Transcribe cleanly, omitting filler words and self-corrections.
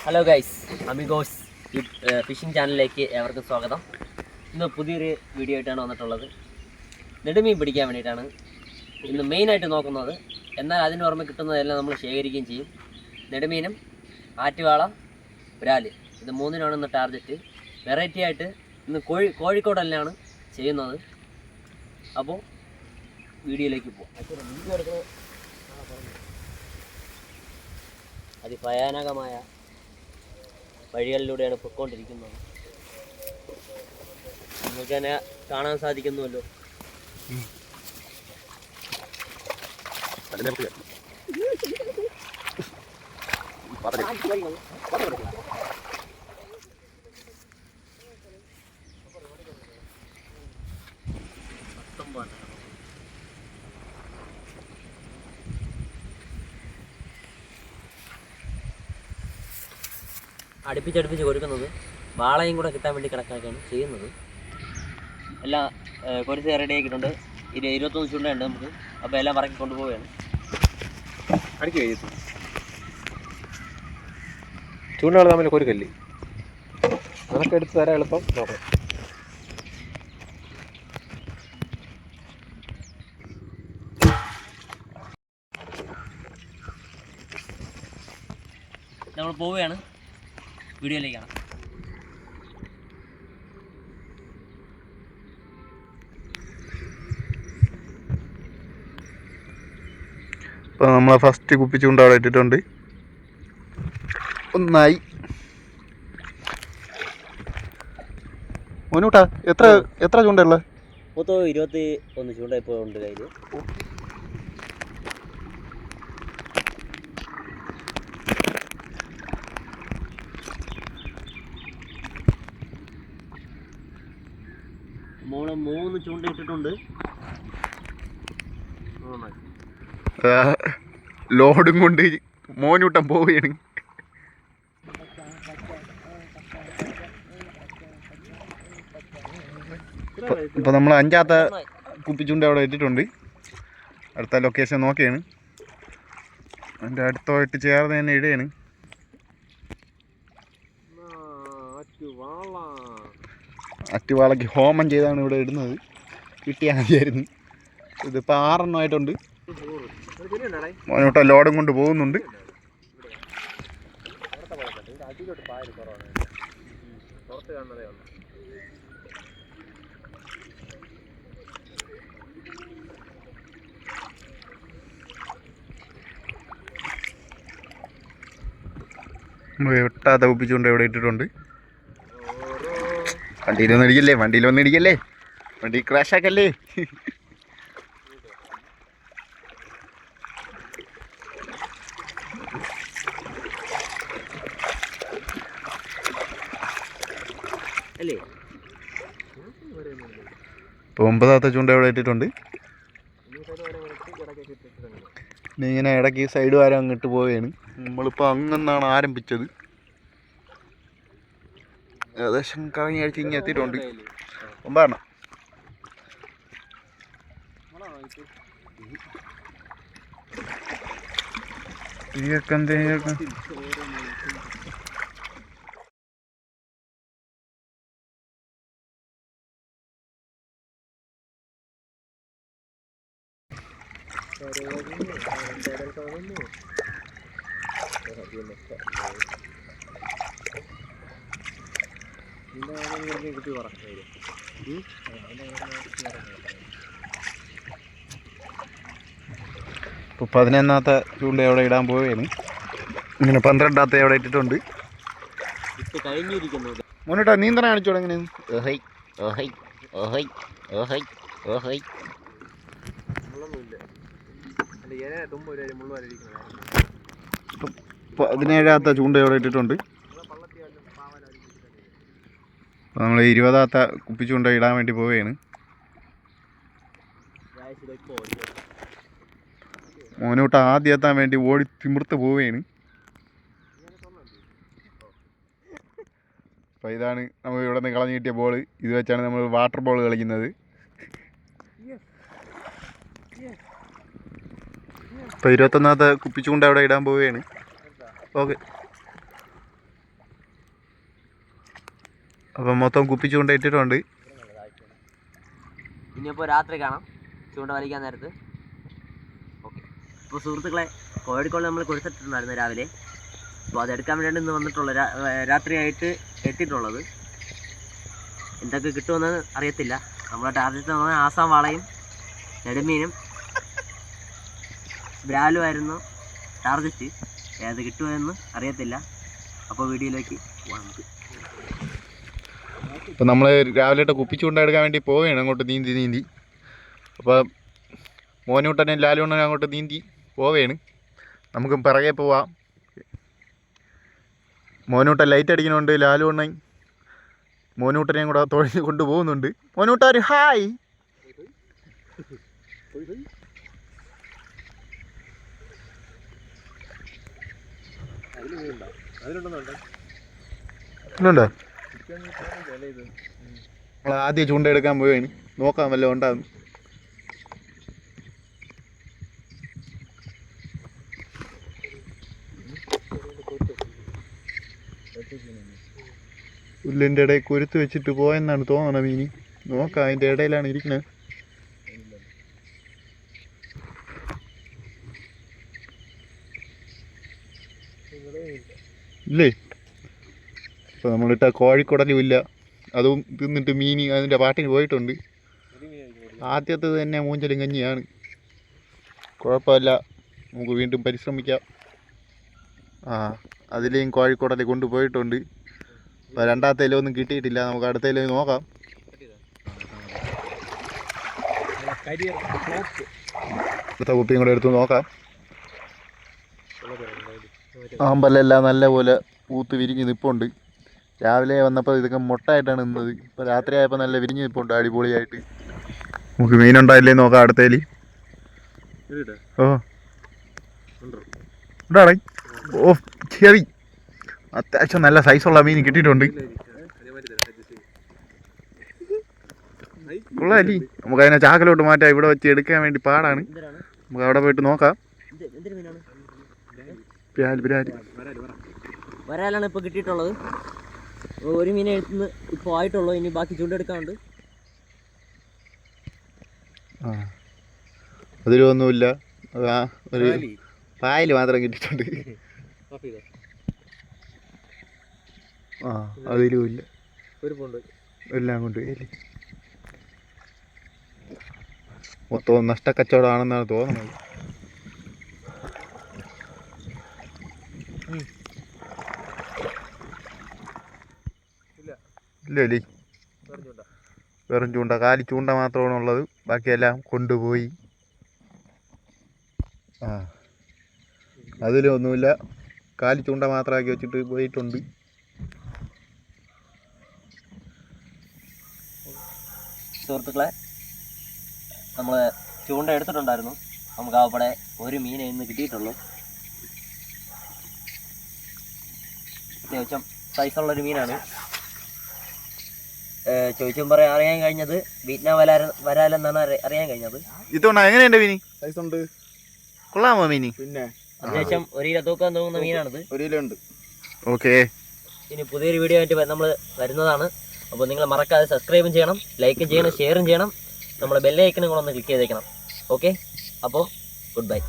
Hello guys, amigos phishing ചാനലിലേക്ക് ഏവർക്കും സ്വാഗതം. ഇന്ന് പുതിയൊരു വീഡിയോ ആയിട്ടാണ് വന്നിട്ടുള്ളത്. നെടുമീൻ പിടിക്കാൻ വേണ്ടിയിട്ടാണ് ഇന്ന് മെയിനായിട്ട് നോക്കുന്നത്. എന്നാൽ അതിന് പുറമെ കിട്ടുന്നതെല്ലാം നമ്മൾ ശേഖരിക്കുകയും ചെയ്യും. നെടുമീനും ആറ്റുവാള, ബ്രാല്, ഇത് മൂന്നിനാണ് ഇന്ന് ടാർഗറ്റ്. വെറൈറ്റി ആയിട്ട് ഇന്ന് കോഴിക്കോടെല്ലാം ചെയ്യുന്നത്. അപ്പോൾ വീഡിയോയിലേക്ക് പോകാം. അതിഭയാനകമായ വഴികളിലൂടെയാണ് പൊയ്ക്കൊണ്ടിരിക്കുന്നത്. നിങ്ങൾക്ക് തന്നെ കാണാൻ സാധിക്കുന്നുവല്ലോ. അടുപ്പിച്ചടുപ്പിച്ച് കൊടുക്കുന്നത് വാളയും കൂടെ കിട്ടാൻ വേണ്ടി കണക്കാക്കിയാണ് ചെയ്യുന്നത്. എല്ലാം കുറച്ച് റെഡി ആക്കിയിട്ടുണ്ട്. 21 ചൂണ്ടയുണ്ട് നമുക്ക്. അപ്പോൾ എല്ലാം പറക്കി കൊണ്ടുപോവുകയാണ്. ചൂണ്ടകൾ തമ്മിൽ കൊരുക്കല്ലേ, അതൊക്കെ എടുത്ത് തരാൻ എളുപ്പം നോക്കാം. നമ്മൾ പോവുകയാണ്. വീഡിയോയിലേക്കാണ്. ഇപ്പോൾ നമ്മൾ ഫസ്റ്റ് കുപ്പി ചൂണ്ട അവിടെ ഇട്ടിട്ടുണ്ട്. ഒന്നായി. മോനൂട്ടാ എത്ര ചൂണ്ടയുള്ളത്? മൊത്തം 21 ചൂണ്ട ഇപ്പോൾ ഉണ്ട് കയ്യിൽ. മോളെ 3 ചൂണ്ട ഇട്ടിട്ടുണ്ട്. ലോഡും കൊണ്ട് മോനൂട്ടം പോവുകയാണ്. ഇപ്പോൾ നമ്മൾ 5ാമത്തെ കുപ്പിച്ചുണ്ട അവിടെ ഇട്ടിട്ടുണ്ട്. അടുത്ത ലൊക്കേഷൻ നോക്കിയാണ്. അതിൻ്റെ അടുത്തായിട്ട് ചേർന്ന് തന്നെ ഇടുകയാണ്. അറ്റുവാളയ്ക്ക് ഹോമം ചെയ്താണ് ഇവിടെ ഇടുന്നത്. കിട്ടിയാൽ മതിയായിരുന്നു. ഇതിപ്പോൾ 6 എണ്ണമായിട്ടുണ്ട്. മോനോട്ട ലോഡും കൊണ്ട് പോകുന്നുണ്ട്. നമ്മൾ 8ാമത്തെ കുപ്പിച്ചുകൊണ്ട് ഇവിടെ ഇട്ടിട്ടുണ്ട്. വണ്ടിയിൽ ഇടിക്കല്ലേ, വണ്ടി ക്രാഷ് ആക്കല്ലേ. ഇപ്പോൾ 9ാമത്തെ ചൂണ്ട ഇവിടെ ഇട്ടിട്ടുണ്ട്. ഇനി ഇങ്ങനെ ഇടയ്ക്ക് സൈഡ് വാരം അങ്ങിട്ട് പോവുകയാണ്. നമ്മളിപ്പോൾ അങ്ങെന്നാണ് ആരംഭിച്ചത്. ഏകദേശം കറങ്ങി അടിച്ച് ഇങ്ങനെ എത്തിയിട്ടുണ്ട്. 9 ഇപ്പോൾ 11ാമത്തെ ചൂണ്ട അവിടെ ഇടാൻ പോവുകയാണ്. ഇങ്ങനെ 12ാമത്തെ അവിടെ ഇട്ടിട്ടുണ്ട്. മോനോട്ടാ നീന്തണം കാണിച്ചോടെ എങ്ങനെ? ഇപ്പോൾ 17ാമത്തെ ചൂണ്ട അവിടെ ഇട്ടിട്ടുണ്ട്. നമ്മൾ 20ാമത്തെ കുപ്പിച്ചൂണ്ട ഇടാൻ വേണ്ടി പോവുകയാണ്. മോനോട്ട് ആദ്യം എത്താൻ വേണ്ടി ഓടി തിമിർത്ത് പോവുകയാണ്. അപ്പോൾ ഇതാണ് നമ്മൾ ഇവിടെ നിന്ന് കളഞ്ഞു കിട്ടിയ ബോൾ. ഇത് വെച്ചാണ് നമ്മൾ വാട്ടർ ബോൾ കളിക്കുന്നത്. ഇപ്പോൾ 21ാമത്തെ കുപ്പിച്ചൂണ്ട അവിടെ ഇടാൻ പോവുകയാണ്. ഓക്കെ, അപ്പം മൊത്തം കുപ്പിച്ചൂണ്ട ഇട്ടിട്ടുണ്ട്. ഇനിയിപ്പോൾ രാത്രി കാണാം ചൂണ്ട വലിക്കാൻ നേരത്ത്. ഓക്കെ, അപ്പോൾ സുഹൃത്തുക്കളെ, കോഴിക്കോട് നമ്മൾ കൊടുത്തിട്ടുണ്ടായിരുന്നു രാവിലെ. അപ്പോൾ അതെടുക്കാൻ വേണ്ടിയാണ് ഇന്ന് വന്നിട്ടുള്ളത്. രാത്രിയായിട്ട് എത്തിയിട്ടുള്ളത്. എന്തൊക്കെ കിട്ടുമെന്ന് അറിയത്തില്ല. നമ്മളെ ടാർഗറ്റ് ആസാം വാളയും നെടുമീനും ബ്രാലുമായിരുന്നു ടാർഗറ്റ്. ഏത് കിട്ടുമെന്ന് അറിയത്തില്ല. അപ്പോൾ വീഡിയോയിലേക്ക് പോകാം നമുക്ക്. അപ്പോൾ നമ്മൾ രാവിലെ കുപ്പിച്ചൂണ്ട എടുക്കാൻ വേണ്ടി പോവുകയാണ് അങ്ങോട്ട് നീന്തി. അപ്പോൾ മോനൂട്ടനും ലാലുണ്ണനും അങ്ങോട്ട് നീന്തി പോവുകയാണ്. നമുക്ക് പിറകെ പോവാം. മോനൂട്ടൻ ലൈറ്റ് അടിക്കുന്നുണ്ട്. ലാലുണ്ണൻ മോനൂട്ടനെയും കൂടെ തൊഴിൽ കൊണ്ടുപോകുന്നുണ്ട്. മോനൂട്ട ഒരു ഹായ്. ഇല്ലുണ്ടോ? നമ്മൾ ആദ്യം ചൂണ്ട എടുക്കാൻ പോവുകയാണ്. നോക്കാം വല്ല ഉണ്ടാകും. പുല്ലിൻ്റെ ഇടയിൽ കുരുത്ത് വെച്ചിട്ട് പോയെന്നാണ് തോന്നണത് മീനി. നോക്കാം, അതിൻ്റെ ഇടയിലാണ് ഇരിക്കുന്നത്. ഇല്ലേ? ഇപ്പോൾ നമ്മളിട്ട കോഴിക്കുടലും ഇല്ല. അതും തിന്നിട്ട് മീനി അതിൻ്റെ പാട്ടിന് പോയിട്ടുണ്ട്. ആദ്യത്തേത് തന്നെ മൂഞ്ചലും കഞ്ഞിയാണ്. കുഴപ്പമില്ല, നമുക്ക് വീണ്ടും പരിശ്രമിക്കാം. അതിലേയും കോഴിക്കുടൽ കൊണ്ടുപോയിട്ടുണ്ട്. അപ്പോൾ രണ്ടാമത്തെ ഇല ഒന്നും കിട്ടിയിട്ടില്ല. നമുക്ക് അടുത്ത ഇല നോക്കാം. അടുത്ത കുപ്പിയും കൂടെ എടുത്ത് നോക്കാം. ആമ്പലെല്ലാം നല്ലപോലെ പൂത്ത് വിരിഞ്ഞ് നിൽപ്പുണ്ട്. രാവിലെ വന്നപ്പോൾ ഇതൊക്കെ മുട്ടായിട്ടാണ് നിന്നത്. ഇപ്പോൾ രാത്രിയായപ്പോൾ നല്ല വിരിഞ്ഞ് നിൽപ്പുണ്ട് അടിപൊളിയായിട്ട്. നമുക്ക് മീനുണ്ടായില്ലേ നോക്കാം അടുത്തേല്. ഓ ഉണ്ടാടേ. ഓ ശരി, അത്യാവശ്യം നല്ല സൈസുള്ള മീൻ കിട്ടിയിട്ടുണ്ട്. കൊള്ളാല്ലേ? നമുക്ക് അതിനെ ചാക്കലോട്ട് മാറ്റാം. ഇവിടെ വെച്ച് എടുക്കാൻ വേണ്ടി പാടാണ്. നമുക്ക് അവിടെ പോയിട്ട് നോക്കാം. വരാലാണ് ഇപ്പോൾ കിട്ടിയിട്ടുള്ളത്. ഒരു മീനെ എടുത്തുനിന്ന് ഇപ്പോൾ ആയിട്ടുള്ളൂ. ഇനി ബാക്കി ചൂണ്ടെടുക്കാനുണ്ട്. അതിലൊന്നുമില്ല. ഒരു പായൽ മാത്രം കിട്ടിയിട്ടുണ്ട്. അതിലുമില്ല. എല്ലാം കൊണ്ട് മൊത്തം നഷ്ടക്കച്ചവടമാണെന്നാണ് തോന്നുന്നത്. ഇല്ലേ? വെറും ചൂണ്ട, കാലി ചൂണ്ട മാത്രമാണ് ഉള്ളത്. ബാക്കിയെല്ലാം കൊണ്ടുപോയി. അതിലൊന്നുമില്ല. കാലി ചൂണ്ട മാത്രമാക്കി വെച്ചിട്ട് പോയിട്ടുണ്ട്. സുഹൃത്തുക്കളെ, നമ്മൾ ചൂണ്ട എടുത്തിട്ടുണ്ടായിരുന്നു. നമുക്ക് അവിടെ ഒരു മീനെ ഇന്ന് കിട്ടിയിട്ടുള്ളൂ. അത്യാവശ്യം സൈസുള്ളൊരു മീനാണ്. ചോദിച്ചും അറിയാൻ കഴിഞ്ഞത് വിയറ്റ്നാം വരാലെന്നാണ് അറിയാൻ കഴിഞ്ഞത്. ഇതുകൊണ്ടാ എങ്ങനെയുണ്ട് മീനി? സൈസുണ്ട്. കൊള്ളാമോ മീനി? പിന്നെ അത്യാവശ്യം 1 കിലോ തൂക്കാൻ തോന്നുന്ന മീനാണിത്. 1 കിലോ ഉണ്ട്. ഓക്കെ, ഇനി പുതിയൊരു വീഡിയോ ആയിട്ട് നമ്മൾ വരുന്നതാണ്. അപ്പോൾ നിങ്ങൾ മറക്കാതെ സബ്സ്ക്രൈബും ചെയ്യണം, ലൈക്കും ചെയ്യണം, ഷെയറും ചെയ്യണം. നമ്മുടെ ബെല്ലൈക്കനും കൂടെ ഒന്ന് ക്ലിക്ക് ചെയ്തേക്കണം. ഓക്കെ, അപ്പോൾ ഗുഡ് ബൈ.